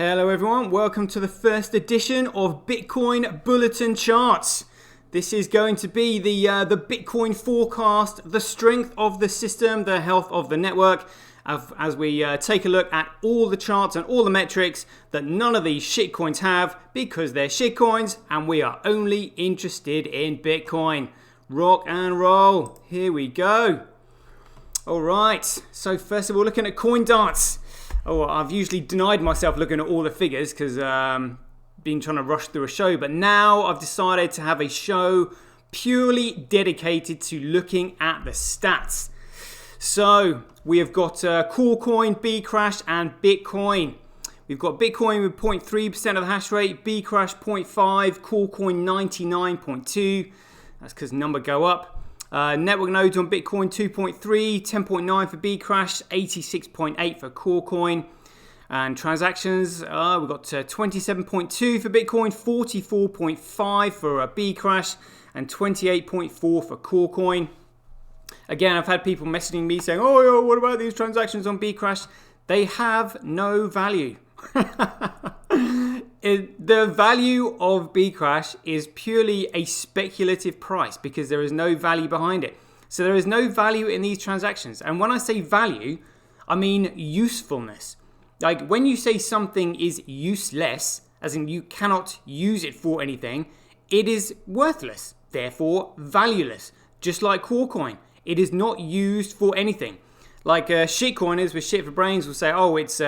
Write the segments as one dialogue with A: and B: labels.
A: Hello everyone, welcome to the first edition of Bitcoin Bulletin Charts. This is going to be the Bitcoin forecast, the strength of the system, the health of the network, as we take a look at all the charts and all the metrics that none of these shitcoins have because they're shitcoins and we are only interested in Bitcoin. Rock and roll, here we go. Alright, so first of all looking at coin darts. Oh, I've usually denied myself looking at all the figures because been trying to rush through a show, but now I've decided to have a show purely dedicated to looking at the stats. So we have got Coolcoin, Bcrash, and Bitcoin. We've got Bitcoin with 0.3% of the hash rate, Bcrash 0.5, Coolcoin 99.2. That's because number go up. Network nodes on Bitcoin 2.3, 10.9 for Bcrash, 86.8 for Coolcoin. And transactions, we've got 27.2 for Bitcoin, 44.5 for Bcrash, and 28.4 for Coolcoin. Again, I've had people messaging me saying, oh, yo, what about these transactions on Bcrash? They have no value. The value of Bcrash is purely a speculative price because there is no value behind it. So there is no value in these transactions. And when I say value, I mean usefulness. Like when you say something is useless, as in you cannot use it for anything, it is worthless, therefore valueless. Just like Coolcoin, it is not used for anything. Like shitcoiners with shit for brains will say, oh, it's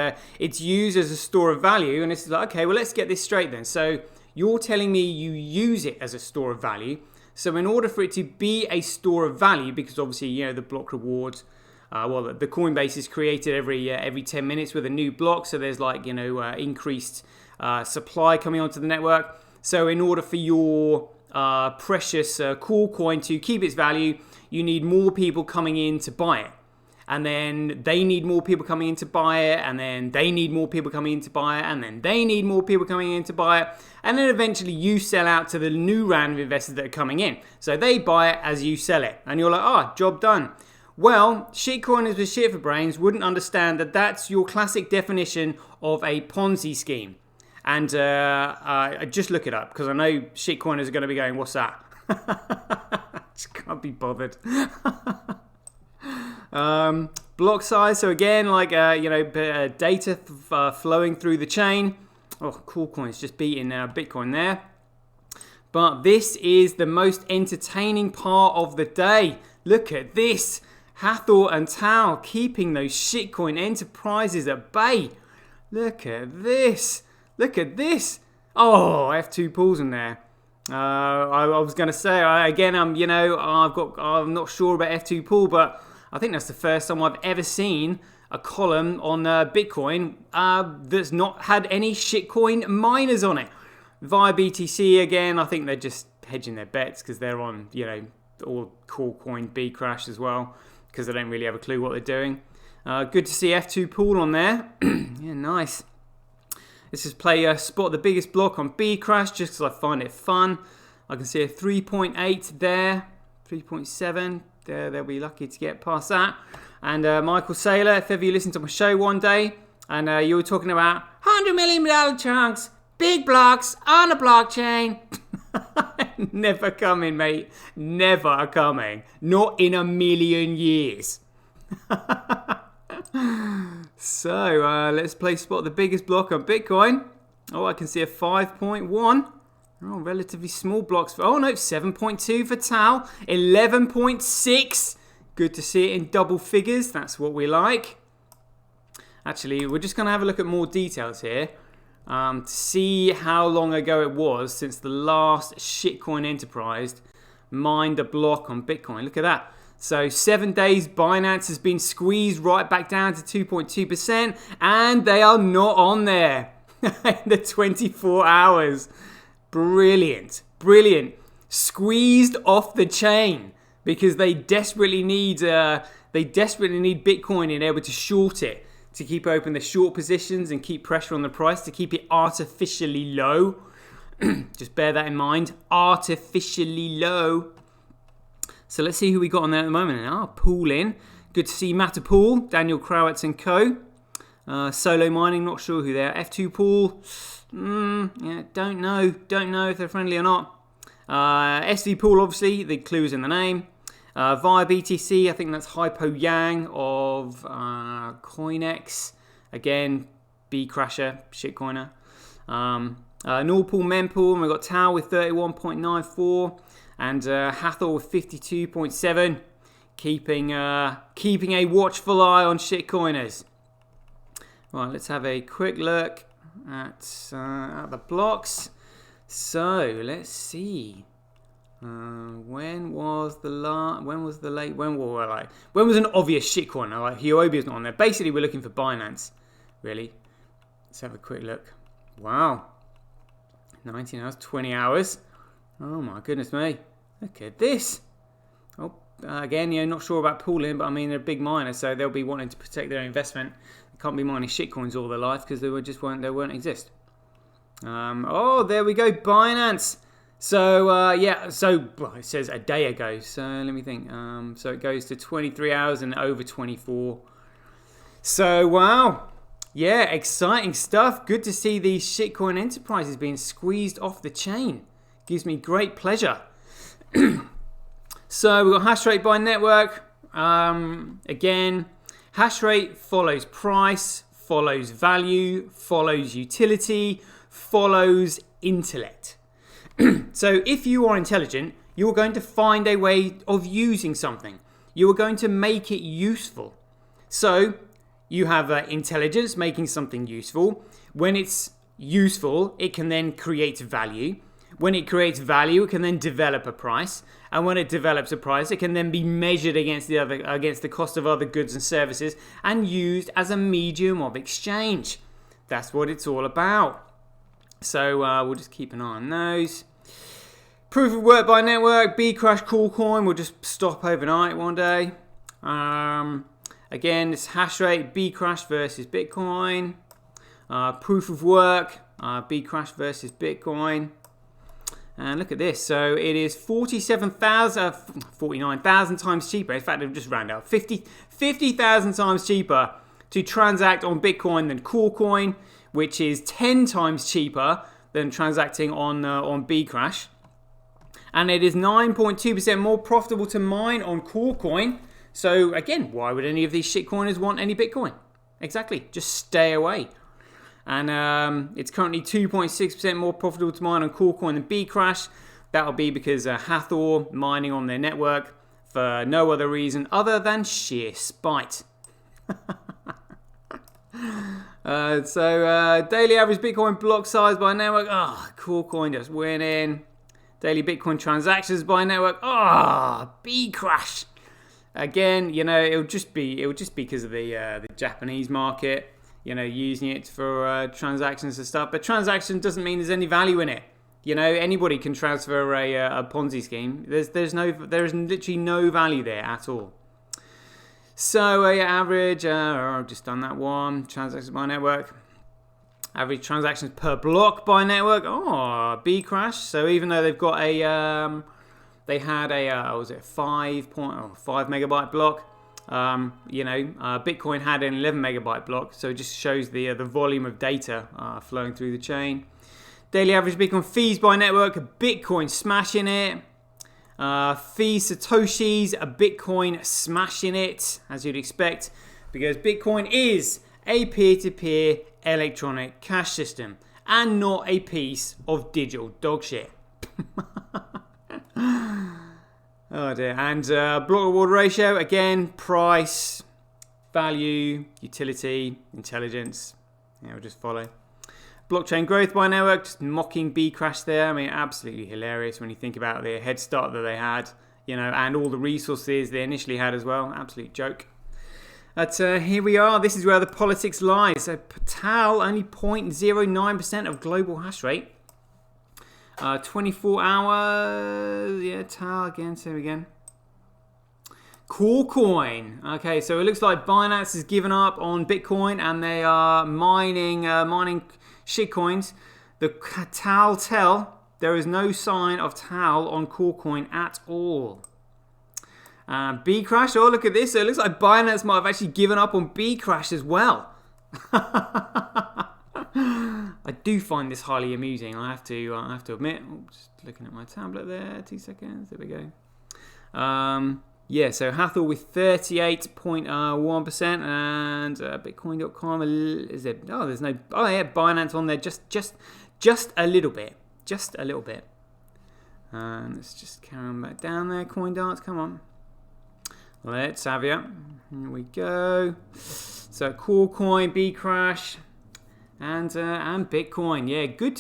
A: used as a store of value. And it's like, okay, well, let's get this straight then. So you're telling me you use it as a store of value. So in order for it to be a store of value, because obviously, you know, the block rewards, the Coinbase is created every 10 minutes with a new block. So there's like, you know, increased supply coming onto the network. So in order for your precious Coolcoin to keep its value, you need more people coming in to buy it. And then they need more people coming in to buy it, and then they need more people coming in to buy it, and then they need more people coming in to buy it, and then eventually you sell out to the new round of investors that are coming in. So they buy it as you sell it, and you're like, job done. Well, shitcoiners with shit for brains wouldn't understand that that's your classic definition of a Ponzi scheme. And I just look it up, because I know shitcoiners are going to be going, what's that? Just can't be bothered. Block size, so again, like, data flowing through the chain. Oh, Coolcoin's just beating Bitcoin there. But this is the most entertaining part of the day. Look at this. Hathor and Tau keeping those shitcoin enterprises at bay. Look at this. Look at this. Oh, F2 pools in there. I was going to say, again, I'm not sure about F2 pool, but I think that's the first time I've ever seen a column on Bitcoin that's not had any shitcoin miners on it. Via BTC, again, I think they're just hedging their bets because they're on, all Coolcoin, Bcrash as well, because they don't really have a clue what they're doing. Good to see F2 pool on there. Yeah, nice. This is play spot the biggest block on Bcrash just because I find it fun. I can see a 3.8 there, 3.7. They'll be lucky to get past that. And Michael Saylor, if ever you listen to my show one day, and you were talking about $100 million chunks, big blocks on a blockchain. Never coming, mate. Never coming. Not in a million years. So let's play spot the biggest block on Bitcoin. Oh, I can see a 5.1. Oh, relatively small blocks. Oh, no, 7.2 for Tau. 11.6. Good to see it in double figures. That's what we like. Actually, we're just going to have a look at more details here to see how long ago it was since the last shitcoin enterprise mined a block on Bitcoin. Look at that. So 7 days, Binance has been squeezed right back down to 2.2%, and they are not on there in the 24 hours. Brilliant. Squeezed off the chain because they desperately need Bitcoin in able to short it, to keep open the short positions and keep pressure on the price, to keep it artificially low. Just bear that in mind. Artificially low. So let's see who we got on there at the moment. Pool in. Good to see Matapool, Daniel Krawitz and co. Solo Mining, not sure who they are. F2 Pool, yeah, don't know if they're friendly or not. SV Pool, obviously, the clue's in the name. Via BTC, I think that's Hypo Yang of Coinex. Again, B Crasher, shitcoiner. Norpool, Mempool, and we've got Tau with 31.94 and Hathor with 52.7. Keeping a watchful eye on shitcoiners. Right, let's have a quick look at the blocks. So let's see. When was an obvious shitcoin? Like Huobi's not on there. Basically, we're looking for Binance. Really. Let's have a quick look. Wow. 19 hours, 20 hours. Oh my goodness me. Look at this. Oh, again, not sure about pooling, but I mean, they're a big miner, so they'll be wanting to protect their investment. They can't be mining shitcoins all their life because they won't exist. Oh, there we go, Binance. So, it says a day ago. So, let me think. So, it goes to 23 hours and over 24. So, wow. Yeah, exciting stuff. Good to see these shitcoin enterprises being squeezed off the chain. Gives me great pleasure. So, we've got hash rate by network. Again, hash rate follows price, follows value, follows utility, follows intellect. So if you are intelligent, you're going to find a way of using something. You are going to make it useful. So you have intelligence making something useful. When it's useful, it can then create value. When it creates value, it can then develop a price. And when it develops a price, it can then be measured against the cost of other goods and services and used as a medium of exchange. That's what it's all about. So we'll just keep an eye on those. Proof of work by network, Bcrash, Coolcoin will just stop overnight one day. Again, it's hash rate, Bcrash versus Bitcoin. Proof of work, Bcrash versus Bitcoin. And look at this. So it is 49,000 times cheaper. In fact, they've just rounded out 50,000 times cheaper to transact on Bitcoin than Coolcoin, which is 10 times cheaper than transacting on Bcrash. And it is 9.2% more profitable to mine on Coolcoin. So again, why would any of these shitcoiners want any Bitcoin? Exactly, just stay away. And it's currently 2.6% more profitable to mine on Coolcoin than Bcrash. That'll be because Hathor mining on their network for no other reason other than sheer spite. Daily average Bitcoin block size by network. Coolcoin just winning. Daily Bitcoin transactions by network. Bcrash. Again, it'll just be because of the Japanese market. Using it for transactions and stuff. But transaction doesn't mean there's any value in it. Anybody can transfer a Ponzi scheme. There is literally no value there at all. So average, I've just done that one. Transactions by network. Average transactions per block by network. Bcrash. So even though they've got they had a 5 megabyte block. Bitcoin had an 11 megabyte block, so it just shows the volume of data flowing through the chain. Daily average Bitcoin fees by network, Bitcoin smashing it. Fees Satoshis, a Bitcoin smashing it, as you'd expect, because Bitcoin is a peer-to-peer electronic cash system and not a piece of digital dog shit. Oh dear. And block reward ratio, again, price, value, utility, intelligence. We'll just follow. Blockchain growth by network, just mocking Bcrash there. I mean, absolutely hilarious when you think about the head start that they had, and all the resources they initially had as well. Absolute joke. But here we are. This is where the politics lies. So Tau, only 0.09% of global hash rate. 24 hours, Tau again, same again. Coolcoin. Okay, so it looks like Binance has given up on Bitcoin and they are mining shitcoins. The Tau tell, there is no sign of Tau on Coolcoin at all. Bcrash, look at this. So it looks like Binance might have actually given up on Bcrash as well. I do find this highly amusing. I have to admit. Just looking at my tablet there. 2 seconds. There we go. Yeah, so Hathor with 38.1% and Bitcoin.com. Is it? Oh, there's no. Oh yeah, Binance on there. Just a little bit. Just a little bit. Let's just carry on back down there. Coin darts, come on. Let's have ya. Here we go. So Corecoin, Bcrash, and Bitcoin. Yeah, good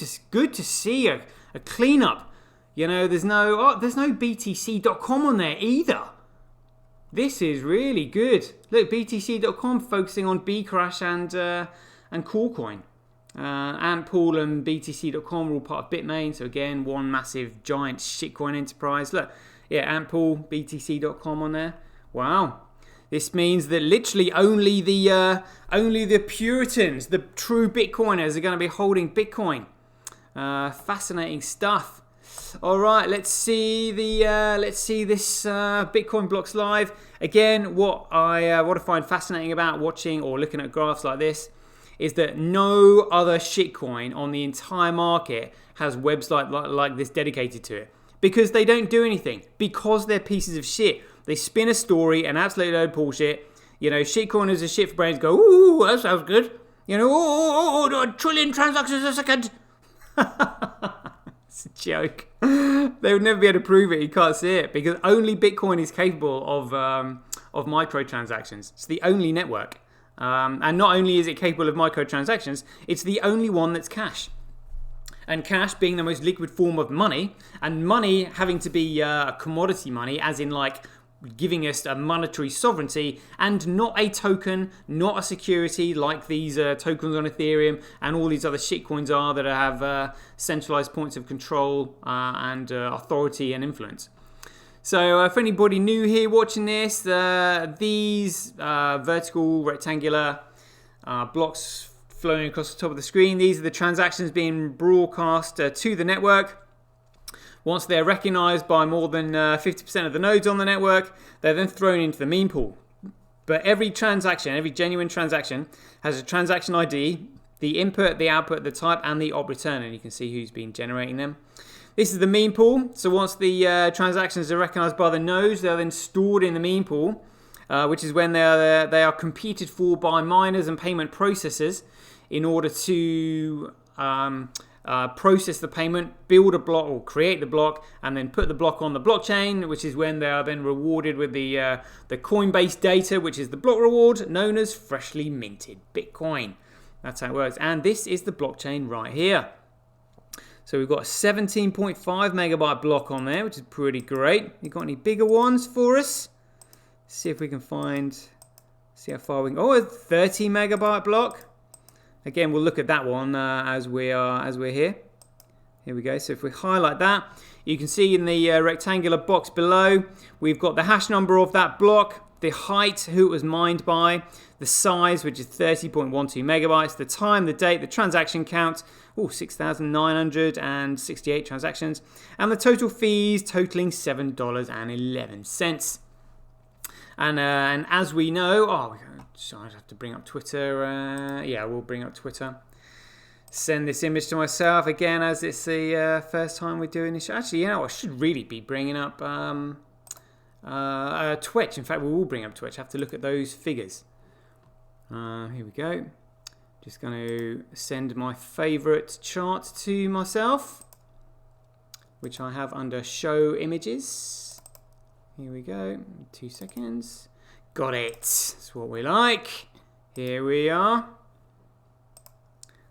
A: to see a cleanup. You know, there's no BTC.com on there either. This is really good. Look, BTC.com focusing on Bcrash and Corecoin. Antpool and BTC.com are all part of Bitmain. So again, one massive giant shitcoin enterprise. Look, yeah, Antpool, BTC.com on there. Wow. This means that literally only the Puritans, the true Bitcoiners, are going to be holding Bitcoin. Fascinating stuff. All right, let's see this Bitcoin blocks live. Again, what I find fascinating about watching or looking at graphs like this is that no other shitcoin on the entire market has websites like this dedicated to it, because they don't do anything, because they're pieces of shit. They spin a story, an absolute load of bullshit. You know, shitcoiners are shit for brains. Go, ooh, that sounds good. You know, a trillion transactions a second. It's a joke. They would never be able to prove it. You can't see it, because only Bitcoin is capable of microtransactions. It's the only network. And not only is it capable of microtransactions, it's the only one that's cash. And cash being the most liquid form of money, and money having to be commodity money, as in like giving us a monetary sovereignty, and not a token, not a security like these tokens on Ethereum and all these other shitcoins are that have centralized points of control and authority and influence. So for anybody new here watching this, these vertical rectangular blocks flowing across the top of the screen, these are the transactions being broadcast to the network. Once they're recognized by more than 50% of the nodes on the network, they're then thrown into the meme pool. But every transaction, every genuine transaction, has a transaction ID, the input, the output, the type, and the op return, and you can see who's been generating them. This is the meme pool. So once the transactions are recognized by the nodes, they're then stored in the meme pool, which is when they are competed for by miners and payment processors in order to process the payment, build a block or create the block, and then put the block on the blockchain, which is when they are then rewarded with the Coinbase data, which is the block reward known as freshly minted Bitcoin. That's how it works. And this is the blockchain right here. So we've got a 17.5 megabyte block on there, which is pretty great. You got any bigger ones for us? See if we can see how far we can go. Oh, a 30 megabyte block. Again, we'll look at that one as we're here. Here we go. So if we highlight that, you can see in the rectangular box below, we've got the hash number of that block, the height, who it was mined by, the size, which is 30.12 megabytes, the time, the date, the transaction count, 6,968 transactions, and the total fees totaling $7.11. And as we know, I have to bring up Twitter. Yeah, we'll bring up Twitter. Send this image to myself again, as it's the first time we're doing this. Actually, you know, I should really be bringing up Twitch. In fact, we will bring up Twitch. I have to look at those figures. Here we go. Just going to send my favorite chart to myself, which I have under Show Images. Here we go. 2 seconds. Got it. That's what we like. Here we are.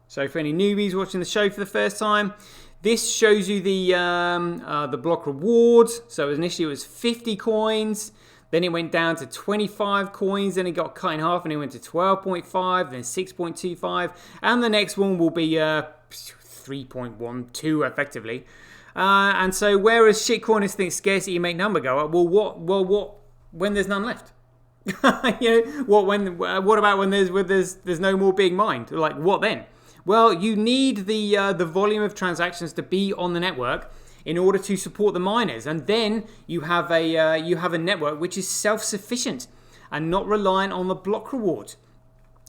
A: So for any newbies watching the show for the first time, this shows you the block reward. So initially it was 50 coins. Then it went down to 25 coins. Then it got cut in half and it went to 12.5, then 6.25. And the next one will be 3.12 effectively. And so whereas shitcoiners think scarcity make number go up, what when there's none left? You know, what about when there's no more being mined? Like, what then? Well, you need the volume of transactions to be on the network in order to support the miners, and then you have a network which is self-sufficient and not reliant on the block reward.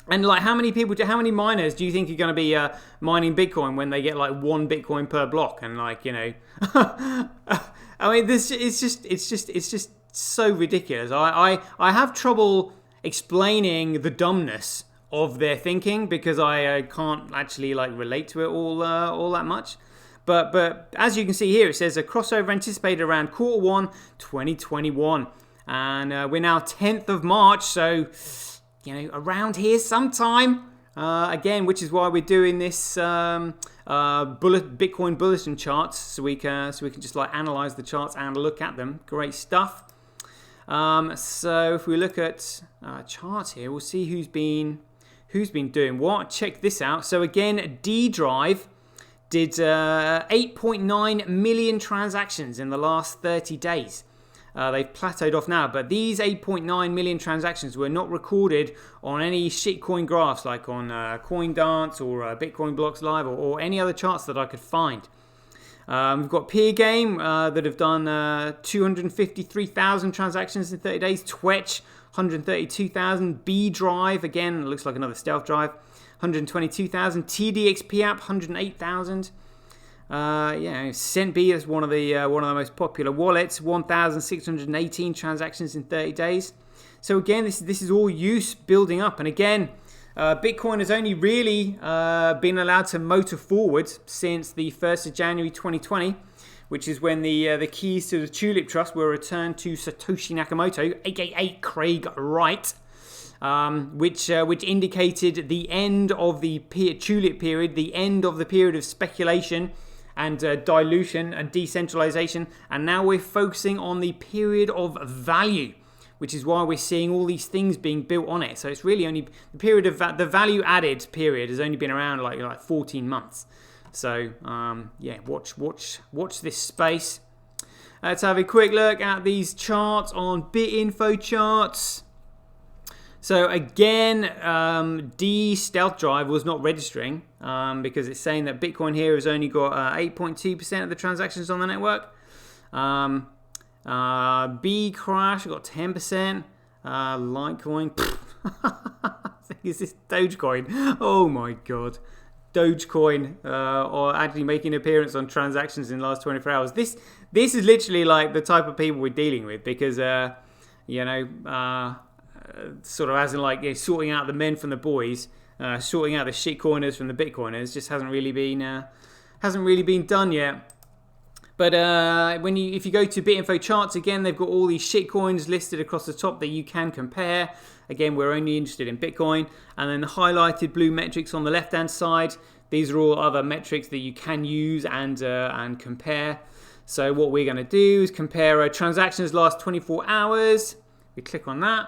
A: And like, how many miners do you think are going to be mining Bitcoin when they get like 1 Bitcoin per block? And like, I mean, it's just so ridiculous. I have trouble explaining the dumbness of their thinking because I can't actually like relate to it all that much. But as you can see here, it says a crossover anticipated around Q1 2021, and we're now 10th of March, so around here sometime. Again, which is why we're doing this Bitcoin Bulletin Charts, so we can just like analyze the charts and look at them. Great stuff. So if we look at charts here, we'll see who's been doing what. Check this out. So again, D Drive did 8.9 million transactions in the last 30 days. They've plateaued off now, but these 8.9 million transactions were not recorded on any shitcoin graphs like on CoinDance or Bitcoin Blocks Live or any other charts that I could find. We've got Peer Game that have done 253,000 transactions in 30 days. Twitch, 132,000. B Drive, again, looks like another stealth drive, 122,000. TDXP app, 108,000. CentB is one of the most popular wallets. 1,618 transactions in 30 days. So again, this is all use building up. And again, Bitcoin has only really been allowed to motor forward since the 1st of January 2020, which is when the keys to the Tulip Trust were returned to Satoshi Nakamoto, aka Craig Wright, which indicated the end of the Tulip period, the end of the period of speculation and dilution and decentralization, and now we're focusing on the period of value, which is why we're seeing all these things being built on it. So it's really only the period of the value added period has only been around like 14 months. So watch this space. Let's have a quick look at these charts on BitInfo Charts. So again, D Stealth Drive was not registering because it's saying that Bitcoin here has only got 8.2% of the transactions on the network. B Crash got 10%. Litecoin, is this Dogecoin? Oh my god, Dogecoin, or actually making an appearance on transactions in the last 24 hours. This is literally like the type of people we're dealing with because sort of as in like sorting out the men from the boys, sorting out the shitcoiners from the Bitcoiners, just hasn't really been done yet. But if you go to BitInfo Charts, again, they've got all these shitcoins listed across the top that you can compare. Again, we're only interested in Bitcoin. And then the highlighted blue metrics on the left-hand side, these are all other metrics that you can use and compare. So what we're going to do is compare transactions last 24 hours. We click on that.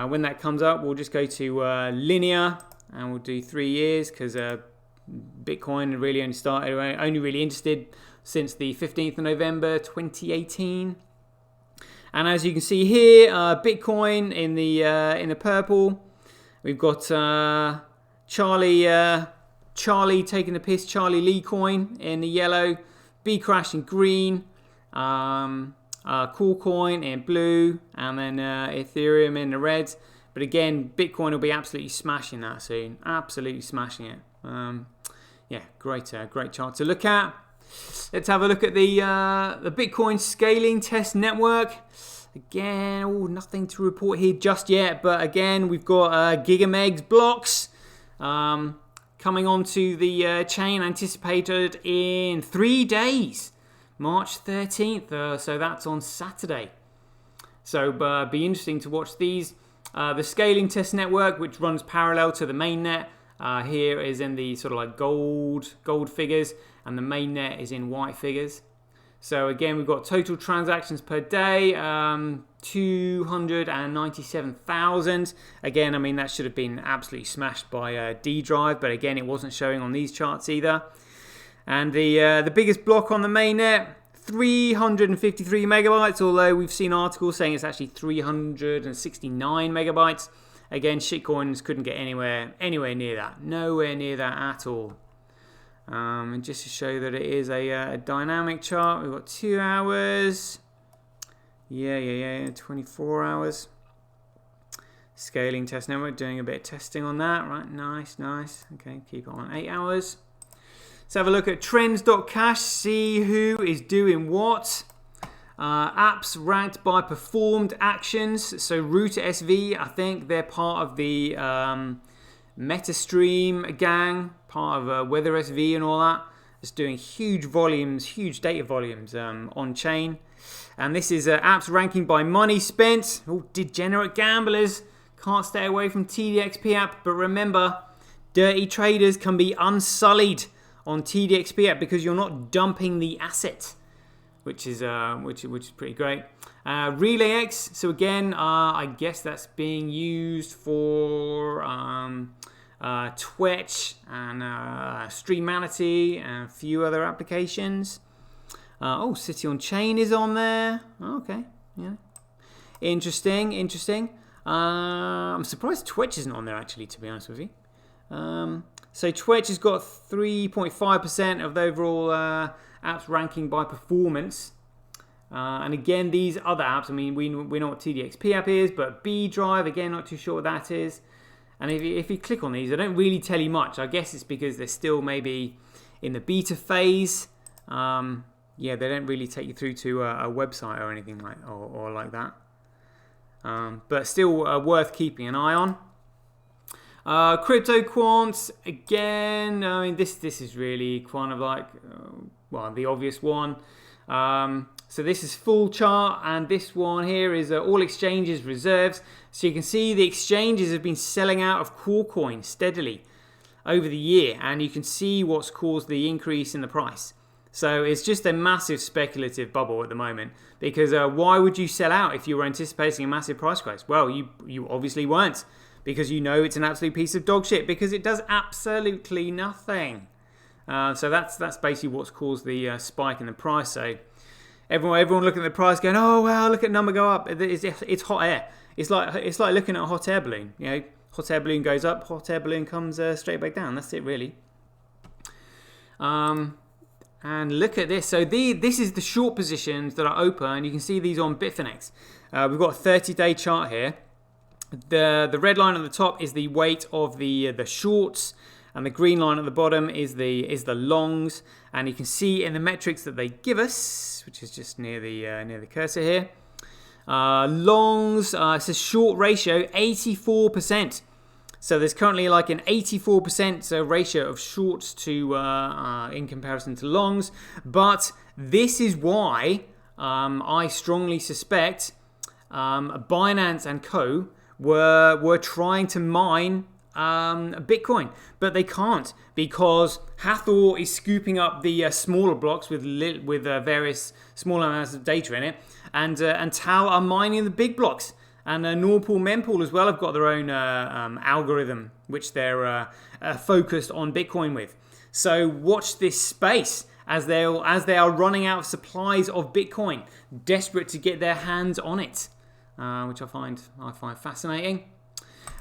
A: When that comes up, we'll just go to linear and we'll do 3 years because Bitcoin really only really interested since the 15th of November 2018. And as you can see here, Bitcoin in the purple. We've got Charlie taking the piss, Charlie Lee coin in the yellow, B Crash in green, Cool Coin in blue, and then Ethereum in the red. But again, Bitcoin will be absolutely smashing that soon. Absolutely smashing it. Great chart to look at. Let's have a look at the Bitcoin scaling test network. Again, nothing to report here just yet. But again, we've got gigamegs blocks coming onto the chain, anticipated in 3 days. March 13th, so that's on Saturday. So be interesting to watch these. The scaling test network, which runs parallel to the mainnet, here is in the sort of like gold figures, and the mainnet is in white figures. So again, we've got total transactions per day, 297,000. Again, I mean, that should have been absolutely smashed by D Drive, but again, it wasn't showing on these charts either. And the biggest block on the mainnet, 353 megabytes, although we've seen articles saying it's actually 369 megabytes. Again, shitcoins couldn't get anywhere near that. Nowhere near that at all. And just to show that it is a dynamic chart, we've got 2 hours. 24 hours. Scaling test network, doing a bit of testing on that. Right, nice. Okay, keep it on 8 hours. Let's have a look at trends.cash, see who is doing what. Apps ranked by performed actions. So Router SV, I think they're part of the MetaStream gang, part of Weather SV and all that. It's doing huge volumes, huge data volumes on chain. And this is apps ranking by money spent. Oh, degenerate gamblers can't stay away from TDXP app. But remember, dirty traders can be unsullied on TDXP app because you're not dumping the asset, which is pretty great. RelayX. So again, I guess that's being used for Twitch and Streamanity and a few other applications. City on Chain is on there. Okay, yeah, interesting. I'm surprised Twitch isn't on there actually, to be honest with you. So Twitch has got 3.5% of the overall apps ranking by performance. And again, these other apps, I mean, we know what TDXP app is, but B Drive, again, not too sure what that is. And if you click on these, they don't really tell you much. I guess it's because they're still maybe in the beta phase. Yeah, they don't really take you through to a website or anything like that. But still worth keeping an eye on. Crypto Quants, again, I mean, this is really kind of like, the obvious one. So this is full chart, and this one here is all exchanges reserves. So you can see the exchanges have been selling out of Corecoin steadily over the year, and you can see what's caused the increase in the price. So it's just a massive speculative bubble at the moment, because why would you sell out if you were anticipating a massive price crash? Well, you obviously weren't, because you know it's an absolute piece of dog shit, because it does absolutely nothing. So that's basically what's caused the spike in the price. So everyone looking at the price going, oh wow, look at number go up. It's hot air. It's like looking at a hot air balloon. You know, hot air balloon goes up, hot air balloon comes straight back down. That's it really. And look at this. So this is the short positions that are open. You can see these on Bitfinex. We've got a 30-day chart here. The red line at the top is the weight of the shorts, and the green line at the bottom is the longs. And you can see in the metrics that they give us, which is just near the cursor here, longs, it says short ratio 84%. So there's currently like an 84% ratio of shorts to in comparison to longs. But this is why I strongly suspect Binance and co were trying to mine Bitcoin, but they can't, because Hathor is scooping up the smaller blocks with various small amounts of data in it, and Tal are mining the big blocks. And Norpool, Mempool as well have got their own algorithm, which they're focused on Bitcoin with. So watch this space as they are running out of supplies of Bitcoin, desperate to get their hands on it, which I find fascinating.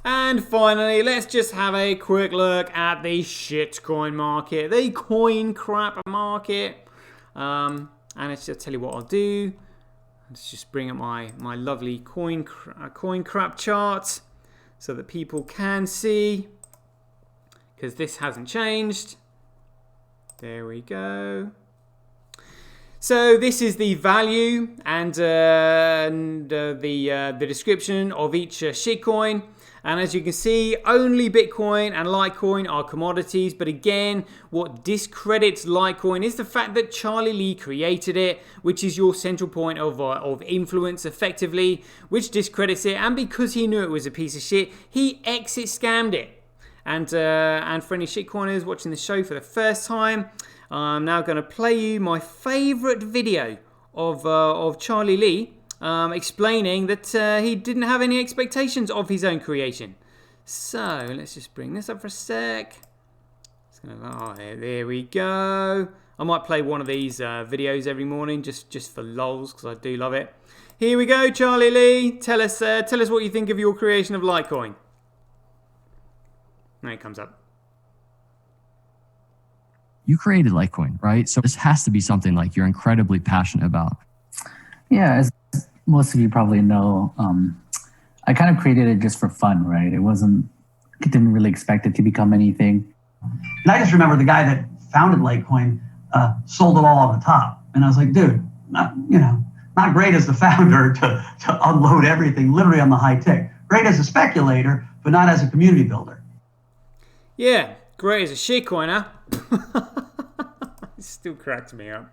A: And finally, let's just have a quick look at the shitcoin market, the coin crap market. And let's just tell you what I'll do. Let's just bring up my lovely coin crap chart so that people can see, because this hasn't changed. There we go. So this is the value and the description of each shitcoin. And as you can see, only Bitcoin and Litecoin are commodities. But again, what discredits Litecoin is the fact that Charlie Lee created it, which is your central point of influence effectively, which discredits it. And because he knew it was a piece of shit, he exit scammed it. And for any shitcoiners watching the show for the first time, I'm now going to play you my favorite video of Charlie Lee. Explaining that he didn't have any expectations of his own creation. So let's just bring this up for a sec. There we go. I might play one of these videos every morning just for lols, because I do love it. Here we go, Charlie Lee. Tell us what you think of your creation of Litecoin. There it comes up.
B: You created Litecoin, right? So this has to be something like you're incredibly passionate about.
C: Yeah, as most of you probably know, I kind of created it just for fun, right? I didn't really expect it to become anything. And I just remember the guy that founded Litecoin sold it all on the top. And I was like, dude, not great as the founder to unload everything literally on the high tick. Great as a speculator, but not as a community builder.
A: Yeah, great as a shitcoiner. It still cracks me up.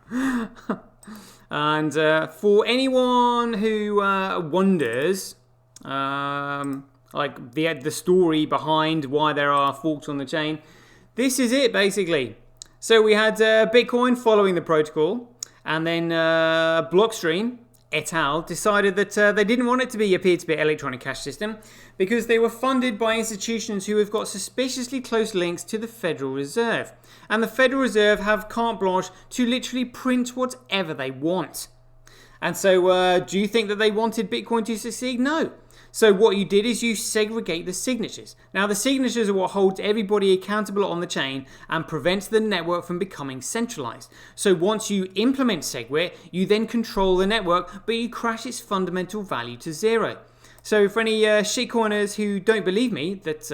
A: And for anyone who wonders, like the story behind why there are forks on the chain, this is it basically. So we had Bitcoin following the protocol, and then Blockstream et al. Decided that they didn't want it to be a peer-to-peer electronic cash system because they were funded by institutions who have got suspiciously close links to the Federal Reserve. And the Federal Reserve have carte blanche to literally print whatever they want. And so do you think that they wanted Bitcoin to succeed? No. So what you did is you segregate the signatures. Now the signatures are what holds everybody accountable on the chain and prevents the network from becoming centralized. So once you implement SegWit, you then control the network, but you crash its fundamental value to zero. So for any shitcoiners who don't believe me that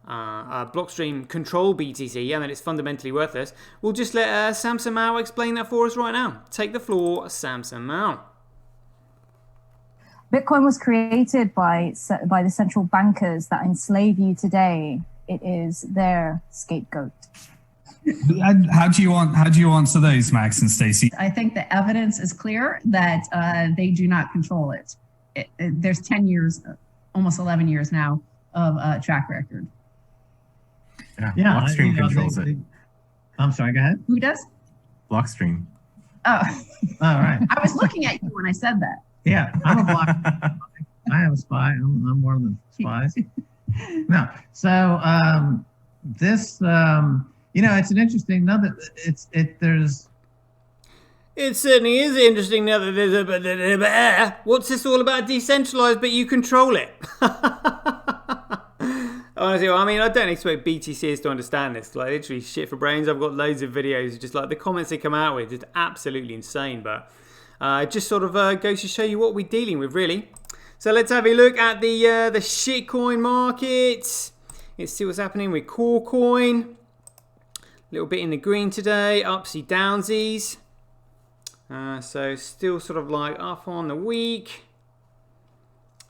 A: Blockstream control BTC and that it's fundamentally worthless, we'll just let Samson Mao explain that for us right now. Take the floor, Samson Mao.
D: Bitcoin was created by the central bankers that enslave you today. It is their scapegoat.
E: How do you answer those, Max and Stacey?
F: I think the evidence is clear that they do not control it. There's 10 years, almost 11 years now of track record.
G: Yeah, Blockstream controls it.
F: I'm sorry, go ahead. Who does?
G: Blockstream.
F: Oh, all right. I was looking at you when I said that. Yeah, I'm a block. I have a spy. I'm more than spies. No, so this, it's an interesting.
A: It certainly is interesting now that there's a. What's this all about decentralized, but you control it? Honestly, I don't expect BTCs to understand this. Like, literally shit for brains. I've got loads of videos, just like the comments they come out with, just absolutely insane. But it just sort of goes to show you what we're dealing with, really. So let's have a look at the shitcoin market. Let's see what's happening with Corecoin. A little bit in the green today, upsy downsies. So still sort of like up on the week,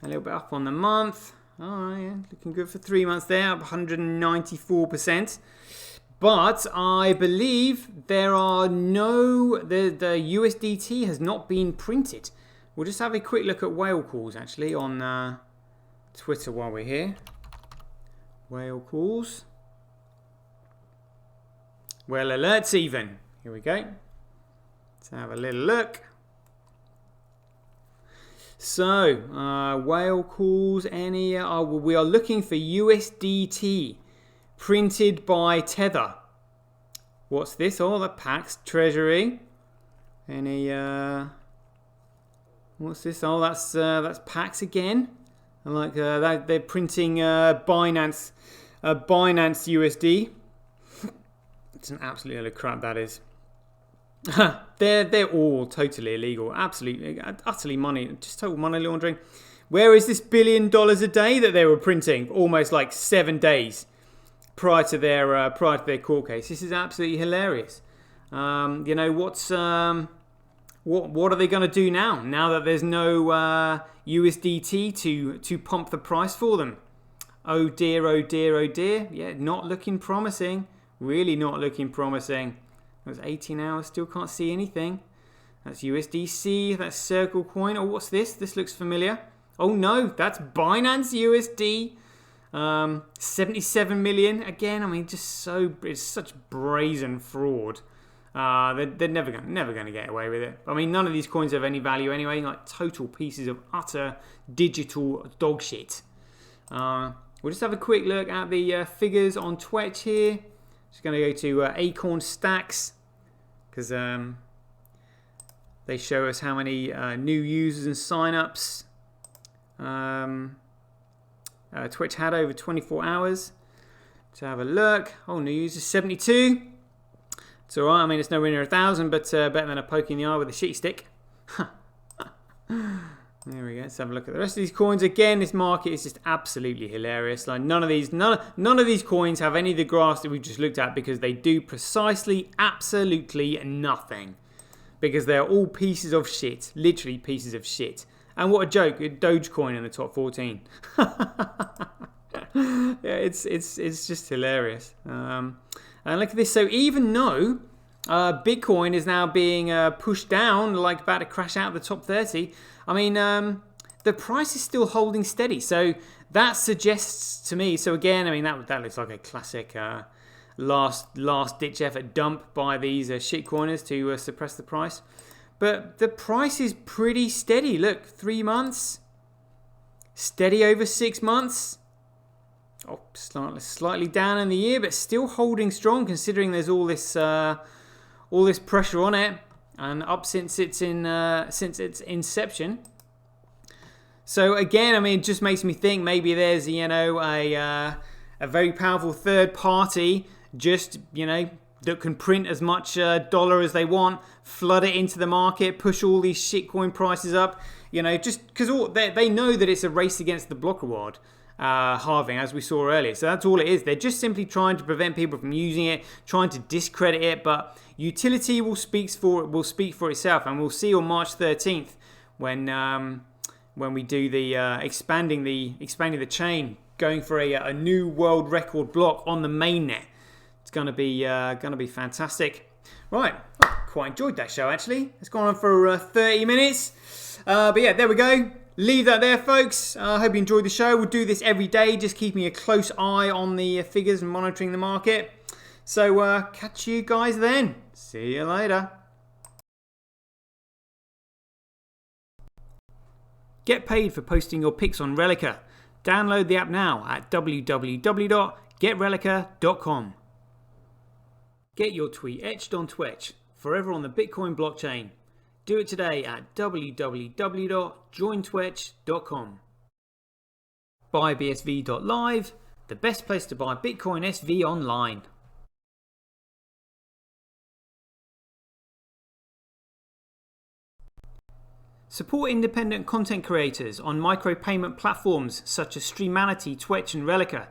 A: a little bit up on the month. Oh yeah, looking good for 3 months there, up 194%. But I believe there are the USDT has not been printed. We'll just have a quick look at whale calls actually on Twitter while we're here. Whale calls. Whale alerts even. Here we go. Let's have a little look. So, whale calls, we are looking for USDT printed by Tether. What's this? Oh, the Pax Treasury. What's this? Oh, that's Pax again. And like they're printing Binance USD. It's an absolute load of crap, that is. They're all totally illegal, absolutely, utterly just total money laundering. Where is this $1 billion a day that they were printing? Almost like 7 days prior to their court case. This is absolutely hilarious. What are they going to do now? Now that there's no USDT to pump the price for them? Oh dear, oh dear, oh dear. Yeah, not looking promising. Really not looking promising. It was 18 hours, still can't see anything. That's USDC, that's Circle Coin. Oh, what's this? This looks familiar. Oh no, that's Binance USD. 77 million. Again, it's such brazen fraud. They're never going to get away with it. None of these coins have any value anyway. Like total pieces of utter digital dog shit. We'll just have a quick look at the figures on Twitch here. Just going to go to Acorn Stacks because they show us how many new users and signups Twitch had over 24 hours. To have a look. Oh, new users 72. It's alright. It's nowhere near 1,000, but better than a poke in the eye with a shitty stick. There we go. Let's have a look at the rest of these coins. Again, this market is just absolutely hilarious. Like none of these coins have any of the graphs that we've just looked at because they do precisely, absolutely nothing. Because they're all pieces of shit, literally pieces of shit. And what a joke! A Dogecoin in the top 14. Yeah, it's just hilarious. And look at this. So even though Bitcoin is now being pushed down, like about to crash out of the top 30. I mean, the price is still holding steady. So that suggests to me. So again, I mean that looks like a classic last ditch effort dump by these shitcoiners to suppress the price. But the price is pretty steady. Look, 3 months, steady over 6 months. Oh, slightly down in the year, but still holding strong considering there's all this pressure on it, and up since its inception. So again, I mean, it just makes me think maybe there's a very powerful third party just that can print as much dollar as they want, flood it into the market, push all these shitcoin prices up. Just because they know that it's a race against the block reward. Halving, as we saw earlier. So that's all it is. They're just simply trying to prevent people from using it, trying to discredit it, but utility will speak for itself, and we'll see on March 13th when we do the expanding the chain, going for a new world record block on the mainnet. It's gonna be fantastic. Right, I quite enjoyed that show actually. It's gone on for 30 minutes. But yeah, there we go. Leave that there, folks. I hope you enjoyed the show. We'll do this every day, just keeping a close eye on the figures and monitoring the market. So catch you guys then. See you later. Get paid for posting your pics on Relica. Download the app now at www.getrelica.com. Get your tweet etched on Twitch, forever on the Bitcoin blockchain. Do it today at www.jointwitch.com. BuyBSV.live, the best place to buy Bitcoin SV online. Support independent content creators on micropayment platforms such as Streamanity, Twitch and Relica.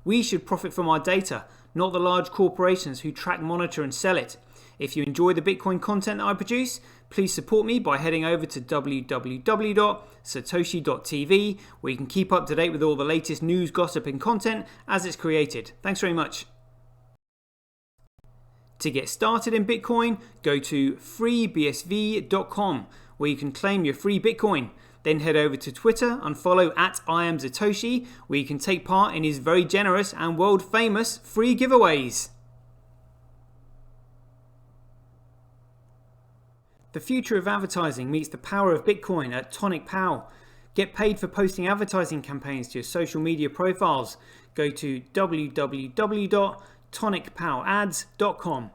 A: We should profit from our data, not the large corporations who track, monitor and sell it. If you enjoy the Bitcoin content that I produce, please support me by heading over to www.satoshi.tv, where you can keep up to date with all the latest news, gossip and content as it's created. Thanks very much. To get started in Bitcoin, go to freebsv.com, where you can claim your free Bitcoin. Then head over to Twitter and follow @IamSatoshi, where you can take part in his very generous and world famous free giveaways. The future of advertising meets the power of Bitcoin at Tonic Pow. Get paid for posting advertising campaigns to your social media profiles. Go to www.tonicpowads.com.